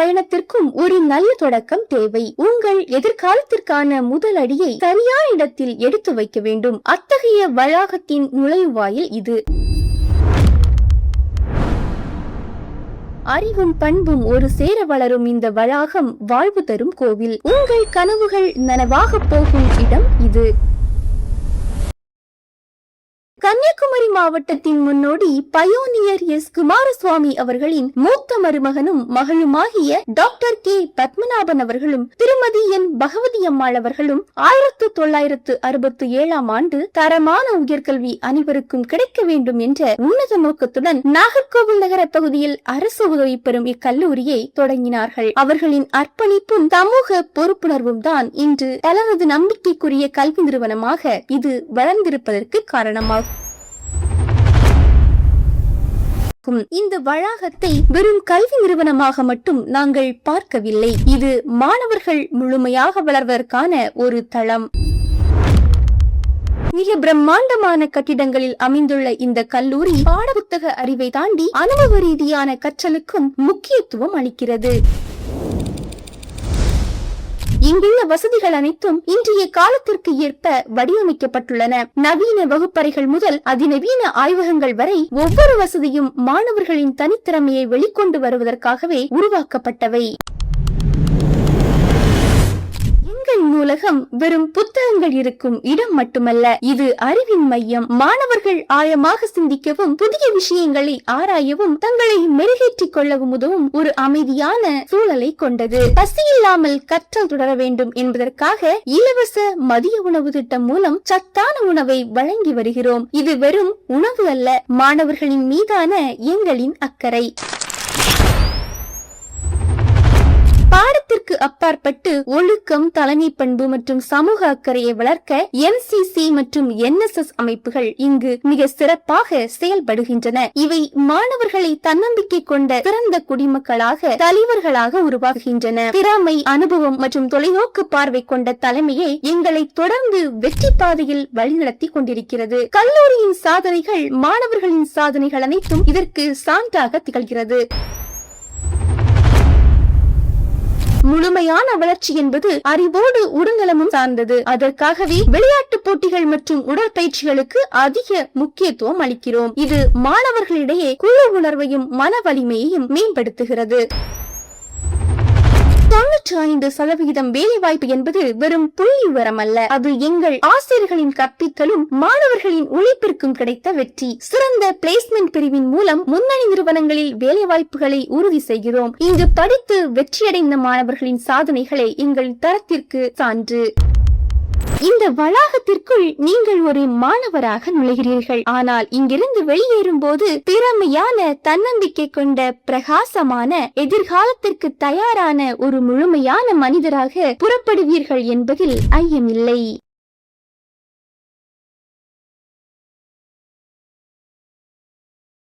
பயணத்திற்கும் ஒரு நல்ல தொடக்கம் தேவை. உங்கள் எதிர்காலத்திற்கான முதல் அடியை சரியான இடத்தில் எடுத்து வைக்க வேண்டும். அத்தகைய வளாகத்தின் நுழைவாயில் இது. அறிவும் பண்பும் ஒரு சேர வளரும் இந்த வளாகம் வாழ்வு தரும் கோவில். உங்கள் கனவுகள் நனவாக போகும் இடம் இது. கன்னியாகுமரி மாவட்டத்தின் முன்னோடி பயோனியர் எஸ் குமாரசுவாமி அவர்களின் மூத்த மருமகனும் மகளுமாகிய டாக்டர் கே பத்மநாபன் அவர்களும் திருமதி என் பகவதி அம்மாள் அவர்களும் 1967 ஆண்டு தரமான உயர்கல்வி அனைவருக்கும் கிடைக்க வேண்டும் என்ற உன்னத நோக்கத்துடன் நாகர்கோவில் நகர பகுதியில் அரசு உதவி பெறும் இக்கல்லூரியை தொடங்கினார்கள். அவர்களின் அர்ப்பணிப்பும் சமூக பொறுப்புணர்வும் தான் இன்று தனது நம்பிக்கைக்குரிய கல்வி நிறுவனமாக இது வளர்ந்திருப்பதற்கு காரணமாகும். இந்த வளாகத்தை வெறும் கல்வி நிறுவனமாக மட்டும் நாங்கள் பார்க்கவில்லை. இது மாணவர்கள் முழுமையாக வளர்வதற்கான ஒரு தளம். மிக பிரம்மாண்டமான கட்டிடங்களில் அமைந்துள்ள இந்த கல்லூரி பாடப்புத்தக அறிவை தாண்டி அனுபவ ரீதியான கற்றலுக்கும் முக்கியத்துவம் அளிக்கிறது. இங்குள்ள வசதிகள் அனைத்தும் இன்றைய காலத்திற்கு ஏற்ப வடிவமைக்கப்பட்டுள்ளன. நவீன வகுப்பறைகள் முதல் அதிநவீன ஆய்வகங்கள் வரை ஒவ்வொரு வசதியும் மாணவர்களின் தனித்திறமையை வெளிக்கொண்டு வருவதற்காகவே உருவாக்கப்பட்டவை. நூலகம் வெறும் புத்தகங்கள் இருக்கும் இடம் மட்டுமல்ல, இது அறிவின் மையம். மாணவர்கள் ஆழமாக சிந்திக்கவும் புதிய விஷயங்களை ஆராயவும் தங்களை மெருகேற்றிக் கொள்ளவும் உதவும் ஒரு அமைதியான சூழலை கொண்டது. பசியில்லாமல் கற்றல் தொடர வேண்டும் என்பதற்காக இலவச மதிய உணவு திட்டம் மூலம் சத்தான உணவை வழங்கி வருகிறோம். இது வெறும் உணவு அல்ல, மாணவர்களின் மீதான எங்களின் அக்கறை. பாடத்திற்கு அப்பாற்பட்டு ஒழுக்கம், தலைமை பண்பு மற்றும் சமூக அக்கறையை வளர்க்க NCC மற்றும் NSS அமைப்புகள் இங்கு மிக சிறப்பாக செயல்படுகின்றன. இவை மாணவர்களை தன்னம்பிக்கை கொண்ட சிறந்த குடிமக்களாக, தலைவர்களாக உருவாக்குகின்றன. திறமை, அனுபவம் மற்றும் தொலைநோக்கு பார்வை கொண்ட தலைமையை எங்களை தொடர்ந்து வெற்றி பாதையில் வழிநடத்தி கொண்டிருக்கிறது. கல்லூரியின் சாதனைகள், மாணவர்களின் சாதனைகள் அனைத்தும் இதற்கு சான்றாக திகழ்கிறது. முழுமையான வளர்ச்சி என்பது அறிவோடு உடல்நலமும் சார்ந்தது. அதற்காகவே விளையாட்டு போட்டிகள் மற்றும் உடற்பயிற்சிகளுக்கு அதிக முக்கியத்துவம் அளிக்கிறோம். இது மாணவர்களிடையே குழு உணர்வையும் மன வலிமையையும் மேம்படுத்துகிறது. 95% வேலைவாய்ப்பு என்பது வெறும் புள்ளி விவரம் அல்ல, அது எங்கள் ஆசிரியர்களின் கற்பித்தலும் மாணவர்களின் உழைப்பிற்கும் கிடைத்த வெற்றி. சிறந்த பிளேஸ்மெண்ட் பிரிவின் மூலம் முன்னணி நிறுவனங்களில் வேலைவாய்ப்புகளை உறுதி செய்கிறோம். இங்கு படித்து வெற்றியடைந்த மாணவர்களின் சாதனைகளை எங்கள் தரத்திற்கு சான்று. இந்த வளாகத்திற்குள் நீங்கள் ஒரு மாணவராக நுழைகிறீர்கள். ஆனால் இங்கிருந்து வெளியேறும் போது திறமையான, தன்னம்பிக்கை கொண்ட, பிரகாசமான, எதிர்காலத்திற்கு தயாரான ஒரு முழுமையான மனிதராக புறப்படுவீர்கள் என்பதில் ஐயமில்லை.